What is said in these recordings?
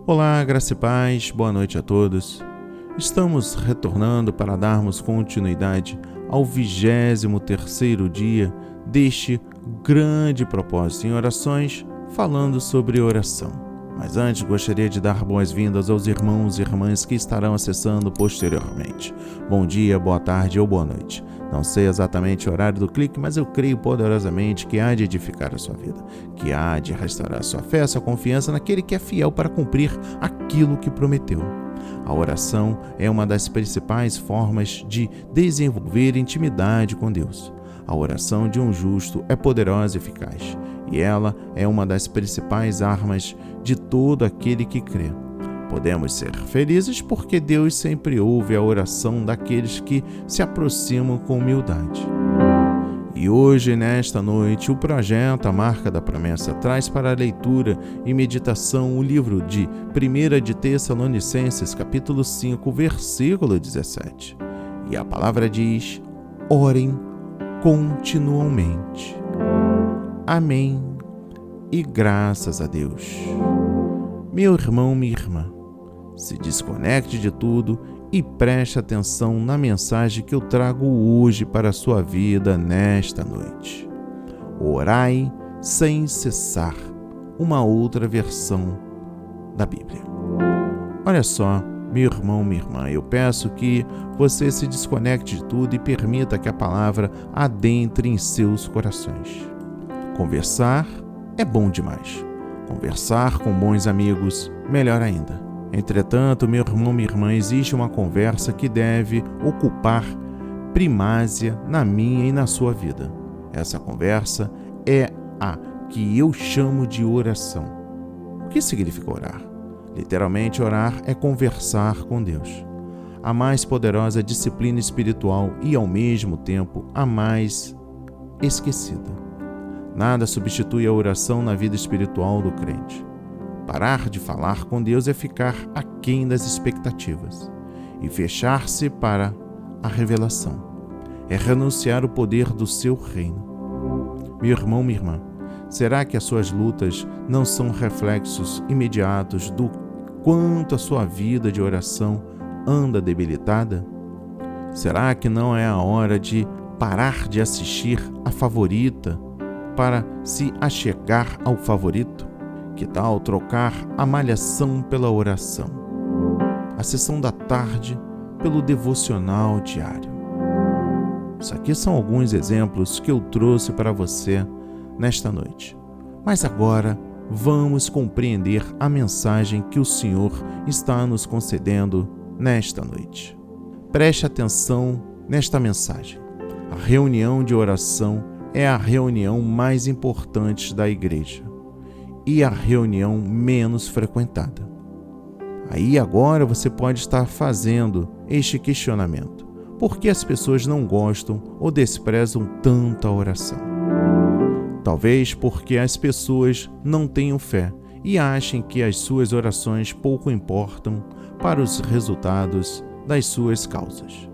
Olá, graça e paz, boa noite a todos. Estamos retornando para darmos continuidade ao 23º dia deste grande propósito em orações, falando sobre oração. Mas antes gostaria de dar boas-vindas aos irmãos e irmãs que estarão acessando posteriormente. Bom dia, boa tarde ou boa noite. Não sei exatamente o horário do clique, mas eu creio poderosamente que há de edificar a sua vida, que há de restaurar a sua fé, a sua confiança naquele que é fiel para cumprir aquilo que prometeu. A oração é uma das principais formas de desenvolver intimidade com Deus. A oração de um justo é poderosa e eficaz, e ela é uma das principais armas de todo aquele que crê. Podemos ser felizes porque Deus sempre ouve a oração daqueles que se aproximam com humildade. E hoje, nesta noite, o projeto A Marca da Promessa traz para a leitura e meditação o livro de 1 de Tessalonicenses, capítulo 5, versículo 17. E a palavra diz: orem continuamente. Amém. E graças a Deus. Meu irmão, minha irmã, se desconecte de tudo e preste atenção na mensagem que eu trago hoje para a sua vida nesta noite. Orai sem cessar, uma outra versão da Bíblia. Olha só, meu irmão, minha irmã, eu peço que você se desconecte de tudo e permita que a palavra adentre em seus corações. Conversar é bom demais. Conversar com bons amigos, melhor ainda. Entretanto, meu irmão, minha irmã, existe uma conversa que deve ocupar primázia na minha e na sua vida. Essa conversa é a que eu chamo de oração. O que significa orar? Literalmente, orar é conversar com Deus. A mais poderosa disciplina espiritual e, ao mesmo tempo, a mais esquecida. Nada substitui a oração na vida espiritual do crente. Parar de falar com Deus é ficar aquém das expectativas e fechar-se para a revelação. É renunciar ao poder do seu reino. Meu irmão, minha irmã, será que as suas lutas não são reflexos imediatos do quanto a sua vida de oração anda debilitada? Será que não é a hora de parar de assistir a favorita para se achegar ao favorito? Que tal trocar a malhação pela oração? A sessão da tarde pelo devocional diário? Isso aqui são alguns exemplos que eu trouxe para você nesta noite. Mas agora vamos compreender a mensagem que o Senhor está nos concedendo nesta noite. Preste atenção nesta mensagem. A reunião de oração é a reunião mais importante da igreja e a reunião menos frequentada. Aí agora você pode estar fazendo este questionamento: por que as pessoas não gostam ou desprezam tanto a oração? Talvez porque as pessoas não tenham fé e achem que as suas orações pouco importam para os resultados das suas causas.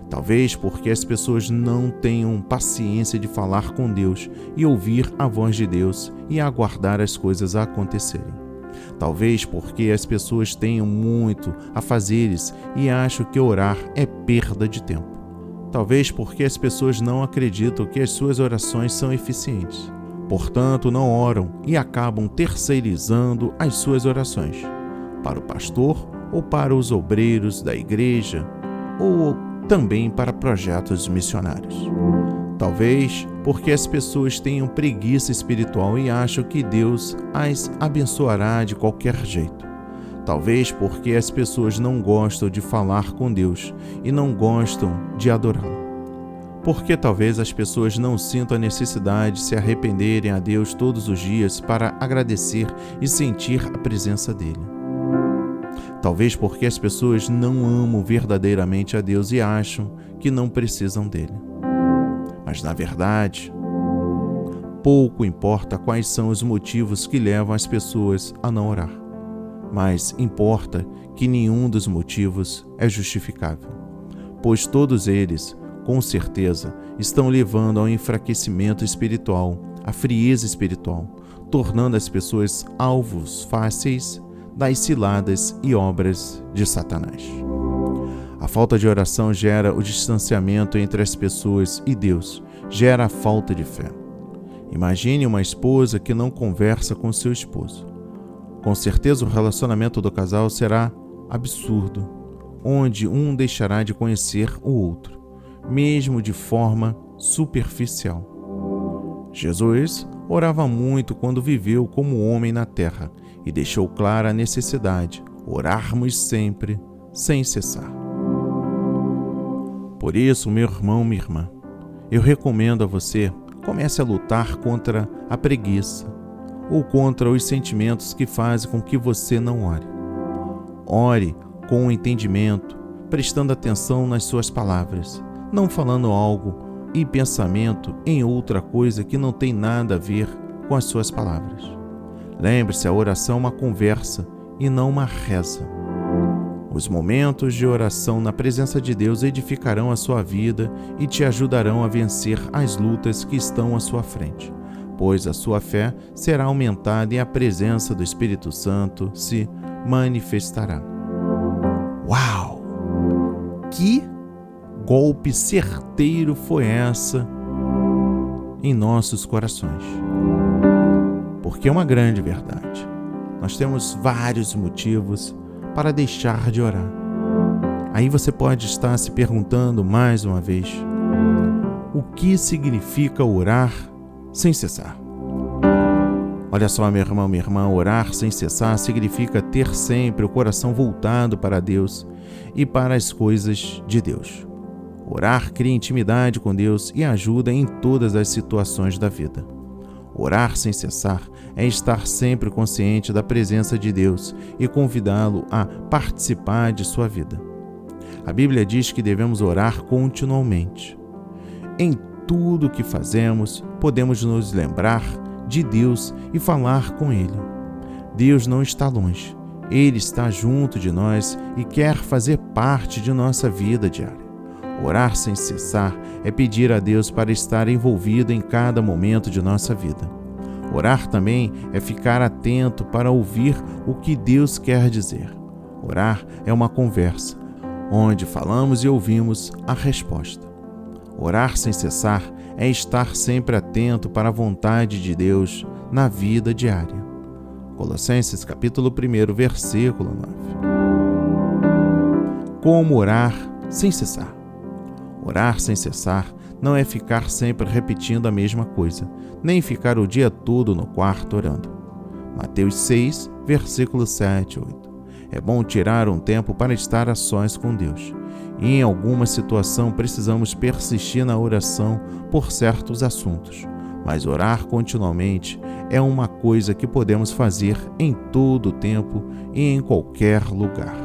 Talvez porque as pessoas não tenham paciência de falar com Deus e ouvir a voz de Deus e aguardar as coisas a acontecerem. Talvez porque as pessoas tenham muito a fazeres e acham que orar é perda de tempo. Talvez porque as pessoas não acreditam que as suas orações são eficientes. Portanto, não oram e acabam terceirizando as suas orações para o pastor ou para os obreiros da igreja ou também para projetos missionários. Talvez porque as pessoas tenham preguiça espiritual e acham que Deus as abençoará de qualquer jeito. Talvez porque as pessoas não gostam de falar com Deus e não gostam de adorá-lo. Porque talvez as pessoas não sintam a necessidade de se arrependerem a Deus todos os dias para agradecer e sentir a presença dele. Talvez porque as pessoas não amam verdadeiramente a Deus e acham que não precisam dele. Mas, na verdade, pouco importa quais são os motivos que levam as pessoas a não orar. Mas importa que nenhum dos motivos é justificável, pois todos eles, com certeza, estão levando ao enfraquecimento espiritual, à frieza espiritual, tornando as pessoas alvos fáceis das ciladas e obras de Satanás. A falta de oração gera o distanciamento entre as pessoas e Deus, gera a falta de fé. Imagine uma esposa que não conversa com seu esposo. Com certeza o relacionamento do casal será absurdo, onde um deixará de conhecer o outro, mesmo de forma superficial. Jesus orava muito quando viveu como homem na terra e deixou clara a necessidade: orarmos sempre, sem cessar. Por isso, meu irmão, minha irmã, eu recomendo a você: comece a lutar contra a preguiça ou contra os sentimentos que fazem com que você não ore. Ore com entendimento, prestando atenção nas suas palavras, não falando algo e pensamento em outra coisa que não tem nada a ver com as suas palavras. Lembre-se, a oração é uma conversa e não uma reza. Os momentos de oração na presença de Deus edificarão a sua vida e te ajudarão a vencer as lutas que estão à sua frente, pois a sua fé será aumentada e a presença do Espírito Santo se manifestará. Uau! Que golpe certeiro foi essa em nossos corações? Porque é uma grande verdade. Nós temos vários motivos para deixar de orar. Aí você pode estar se perguntando mais uma vez: o que significa orar sem cessar? Olha só, meu irmão, minha irmã, orar sem cessar significa ter sempre o coração voltado para Deus e para as coisas de Deus. Orar cria intimidade com Deus e ajuda em todas as situações da vida. Orar sem cessar é estar sempre consciente da presença de Deus e convidá-lo a participar de sua vida. A Bíblia diz que devemos orar continuamente. Em tudo o que fazemos, podemos nos lembrar de Deus e falar com Ele. Deus não está longe, Ele está junto de nós e quer fazer parte de nossa vida diária. Orar sem cessar é pedir a Deus para estar envolvido em cada momento de nossa vida. Orar também é ficar atento para ouvir o que Deus quer dizer. Orar é uma conversa, onde falamos e ouvimos a resposta. Orar sem cessar é estar sempre atento para a vontade de Deus na vida diária. Colossenses capítulo 1, versículo 9. Como orar sem cessar? Orar sem cessar não é ficar sempre repetindo a mesma coisa, nem ficar o dia todo no quarto orando. Mateus 6, versículo 7 e 8. É bom tirar um tempo para estar a sós com Deus. E em alguma situação precisamos persistir na oração por certos assuntos. Mas orar continuamente é uma coisa que podemos fazer em todo o tempo e em qualquer lugar.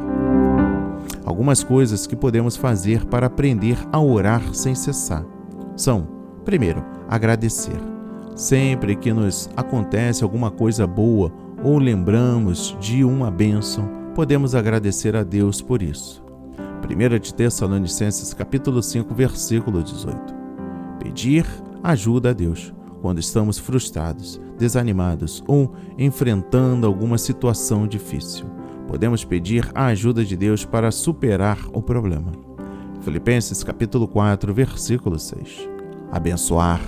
Algumas coisas que podemos fazer para aprender a orar sem cessar são: primeiro, agradecer. Sempre que nos acontece alguma coisa boa ou lembramos de uma bênção, podemos agradecer a Deus por isso. 1 de Tessalonicenses capítulo 5, versículo 18. Pedir ajuda a Deus quando estamos frustrados, desanimados ou enfrentando alguma situação difícil. Podemos pedir a ajuda de Deus para superar o problema. Filipenses capítulo 4, versículo 6. Abençoar.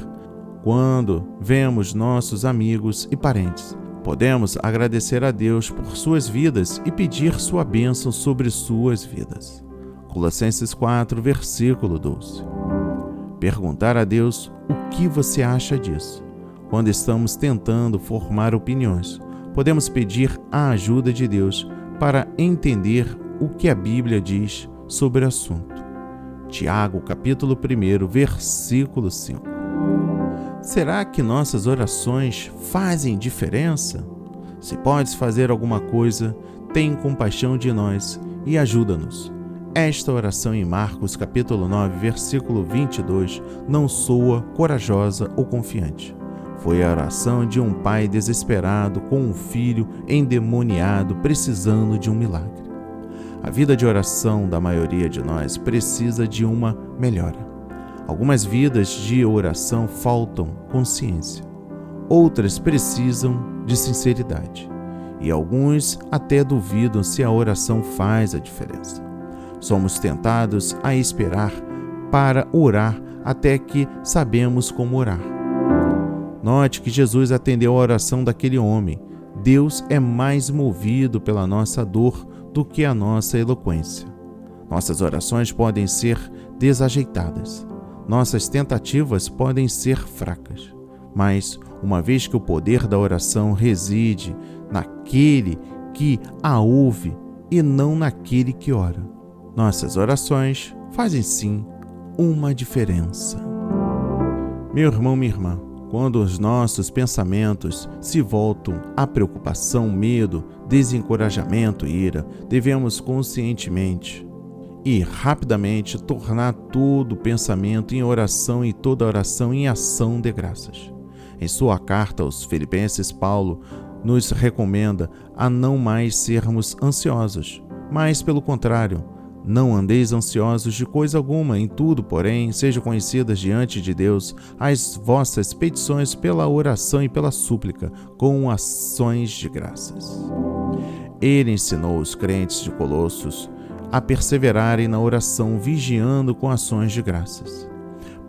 Quando vemos nossos amigos e parentes, podemos agradecer a Deus por suas vidas e pedir sua bênção sobre suas vidas. Colossenses 4, versículo 12. Perguntar a Deus o que você acha disso. Quando estamos tentando formar opiniões, podemos pedir a ajuda de Deus para entender o que a Bíblia diz sobre o assunto. Tiago, capítulo 1, versículo 5. Será que nossas orações fazem diferença? Se podes fazer alguma coisa, tem compaixão de nós e ajuda-nos. Esta oração em Marcos, capítulo 9, versículo 22, não soa corajosa ou confiante. Foi a oração de um pai desesperado com um filho endemoniado precisando de um milagre. A vida de oração da maioria de nós precisa de uma melhora. Algumas vidas de oração faltam consciência. Outras precisam de sinceridade. e alguns até duvidam se a oração faz a diferença. Somos tentados a esperar para orar até que sabemos como orar. Note que Jesus atendeu a oração daquele homem. Deus é mais movido pela nossa dor do que a nossa eloquência. Nossas orações podem ser desajeitadas. Nossas tentativas podem ser fracas. Mas, uma vez que o poder da oração reside naquele que a ouve e não naquele que ora, nossas orações fazem sim uma diferença. Meu irmão, minha irmã, quando os nossos pensamentos se voltam à preocupação, medo, desencorajamento e ira, devemos conscientemente e rapidamente tornar todo pensamento em oração e toda oração em ação de graças. Em sua carta aos Filipenses, Paulo nos recomenda a não mais sermos ansiosos, mas, pelo contrário, não andeis ansiosos de coisa alguma, em tudo, porém, sejam conhecidas diante de Deus as vossas petições pela oração e pela súplica, com ações de graças. Ele ensinou os crentes de Colossos a perseverarem na oração, vigiando com ações de graças.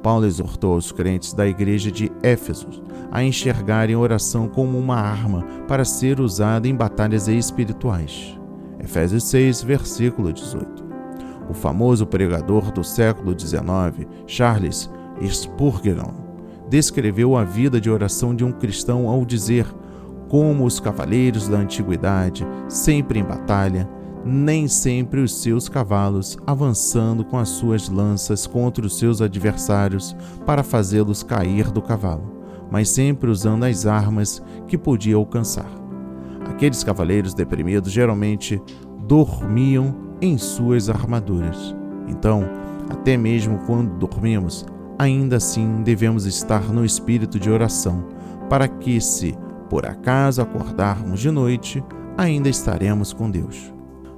Paulo exortou os crentes da igreja de Éfeso a enxergarem a oração como uma arma para ser usada em batalhas espirituais. Efésios 6, versículo 18. O famoso pregador do século XIX, Charles Spurgeon, descreveu a vida de oração de um cristão ao dizer: como os cavaleiros da antiguidade, sempre em batalha, nem sempre os seus cavalos avançando com as suas lanças contra os seus adversários para fazê-los cair do cavalo, mas sempre usando as armas que podia alcançar. Aqueles cavaleiros deprimidos geralmente dormiam em suas armaduras. Então, até mesmo quando dormimos, ainda assim devemos estar no espírito de oração, para que, se por acaso acordarmos de noite, ainda estaremos com Deus.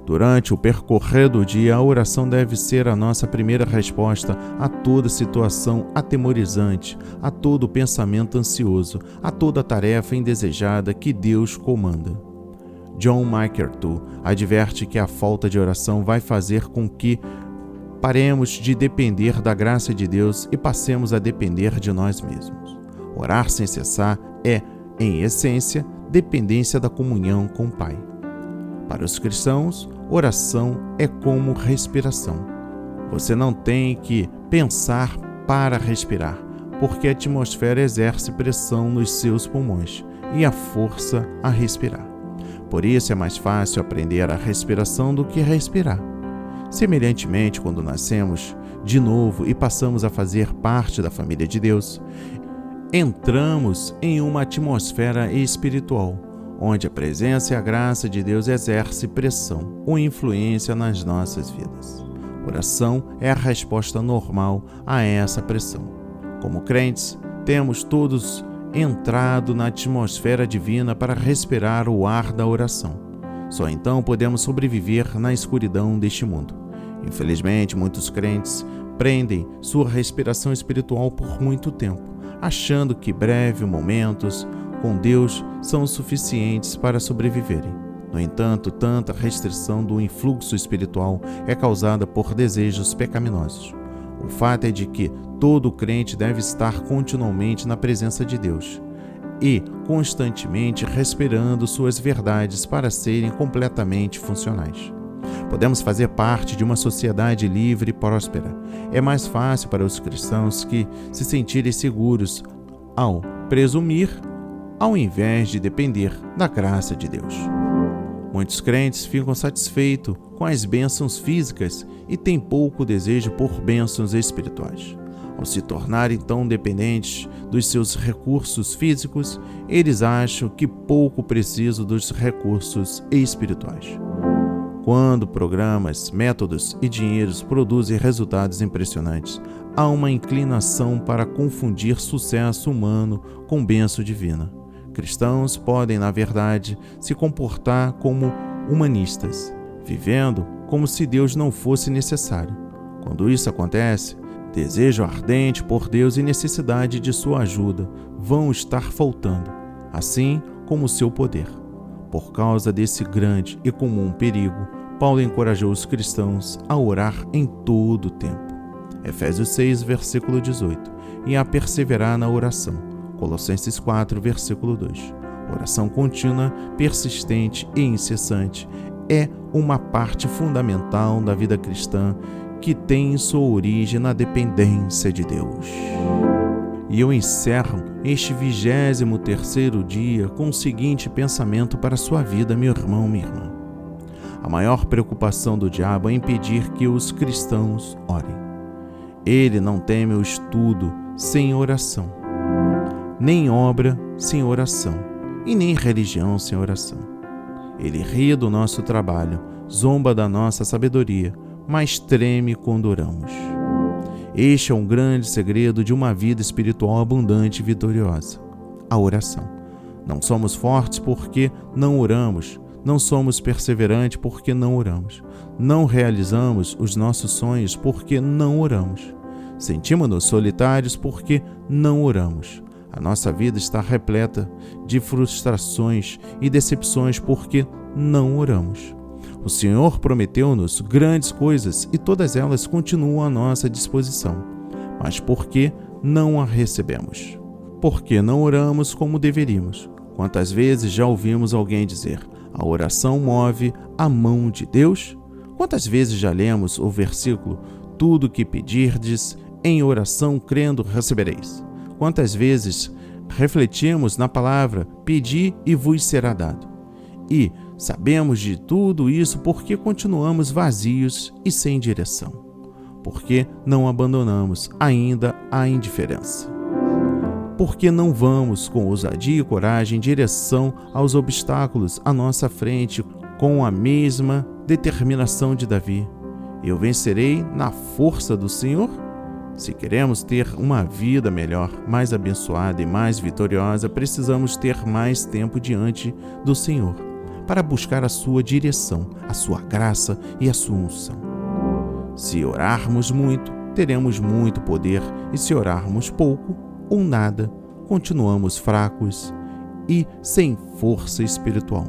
Durante o percorrer do dia, a oração deve ser a nossa primeira resposta a toda situação atemorizante, a todo pensamento ansioso, a toda tarefa indesejada que Deus comanda. John MacArthur adverte que a falta de oração vai fazer com que paremos de depender da graça de Deus e passemos a depender de nós mesmos. Orar sem cessar é, em essência, dependência da comunhão com o Pai. Para os cristãos, oração é como respiração. Você não tem que pensar para respirar, porque a atmosfera exerce pressão nos seus pulmões e a força a respirar. Por isso é mais fácil aprender a respiração do que respirar. Semelhantemente, quando nascemos de novo e passamos a fazer parte da família de Deus, entramos em uma atmosfera espiritual, onde a presença e a graça de Deus exerce pressão ou influência nas nossas vidas. Oração é a resposta normal a essa pressão. Como crentes, temos todos entrado na atmosfera divina para respirar o ar da oração. Só então podemos sobreviver na escuridão deste mundo. Infelizmente, muitos crentes prendem sua respiração espiritual por muito tempo, achando que breves momentos com Deus são suficientes para sobreviverem. No entanto, tanta restrição do influxo espiritual é causada por desejos pecaminosos. O fato é de que todo crente deve estar continuamente na presença de Deus e constantemente respirando suas verdades para serem completamente funcionais. Podemos fazer parte de uma sociedade livre e próspera. É mais fácil para os cristãos que se sentirem seguros ao presumir, ao invés de depender da graça de Deus. Muitos crentes ficam satisfeitos com as bênçãos físicas e têm pouco desejo por bênçãos espirituais. Ao se tornarem tão dependentes dos seus recursos físicos, eles acham que pouco precisam dos recursos espirituais. Quando programas, métodos e dinheiros produzem resultados impressionantes, há uma inclinação para confundir sucesso humano com bênção divina. Cristãos podem, na verdade, se comportar como humanistas, vivendo como se Deus não fosse necessário. Quando isso acontece, desejo ardente por Deus e necessidade de sua ajuda vão estar faltando, assim como o seu poder. Por causa desse grande e comum perigo, Paulo encorajou os cristãos a orar em todo o tempo. Efésios 6, versículo 18, e a perseverar na oração. Colossenses 4, versículo 2. Oração contínua, persistente e incessante é uma parte fundamental da vida cristã que tem sua origem na dependência de Deus. E eu encerro este 23º dia com o seguinte pensamento para a sua vida, meu irmão, minha irmã. A maior preocupação do diabo é impedir que os cristãos orem. Ele não teme o estudo sem oração, nem obra sem oração, e nem religião sem oração. Ele ri do nosso trabalho, zomba da nossa sabedoria, mas treme quando oramos. Este é um grande segredo de uma vida espiritual abundante e vitoriosa: a oração. Não somos fortes porque não oramos, não somos perseverantes porque não oramos, não realizamos os nossos sonhos porque não oramos, sentimos-nos solitários porque não oramos. A nossa vida está repleta de frustrações e decepções porque não oramos. O Senhor prometeu-nos grandes coisas e todas elas continuam à nossa disposição. Mas por que não a recebemos? Porque não oramos como deveríamos. Quantas vezes já ouvimos alguém dizer: a oração move a mão de Deus? Quantas vezes já lemos o versículo: tudo o que pedirdes em oração crendo recebereis? Quantas vezes refletimos na palavra: pedi e vos será dado? E sabemos de tudo isso porque continuamos vazios e sem direção. Porque não abandonamos ainda a indiferença. Porque não vamos com ousadia e coragem em direção aos obstáculos à nossa frente com a mesma determinação de Davi: eu vencerei na força do Senhor? Se queremos ter uma vida melhor, mais abençoada e mais vitoriosa, precisamos ter mais tempo diante do Senhor para buscar a sua direção, a sua graça e a sua unção. Se orarmos muito, teremos muito poder, e se orarmos pouco ou nada, continuamos fracos e sem força espiritual.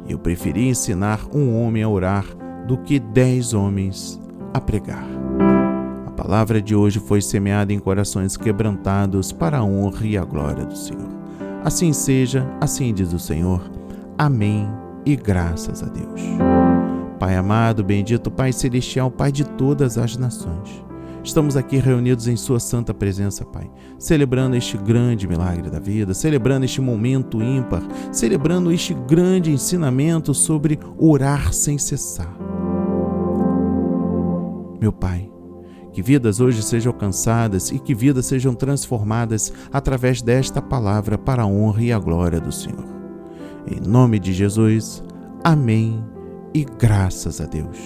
Eu preferi ensinar um homem a orar do que 10 homens a pregar. A palavra de hoje foi semeada em corações quebrantados para a honra e a glória do Senhor. Assim seja, assim diz o Senhor. Amém e graças a Deus. Pai amado, bendito Pai celestial, Pai de todas as nações, estamos aqui reunidos em sua santa presença, Pai, celebrando este grande milagre da vida, celebrando este momento ímpar, celebrando este grande ensinamento sobre orar sem cessar. Meu Pai, que vidas hoje sejam alcançadas e que vidas sejam transformadas através desta palavra para a honra e a glória do Senhor. Em nome de Jesus, amém e graças a Deus.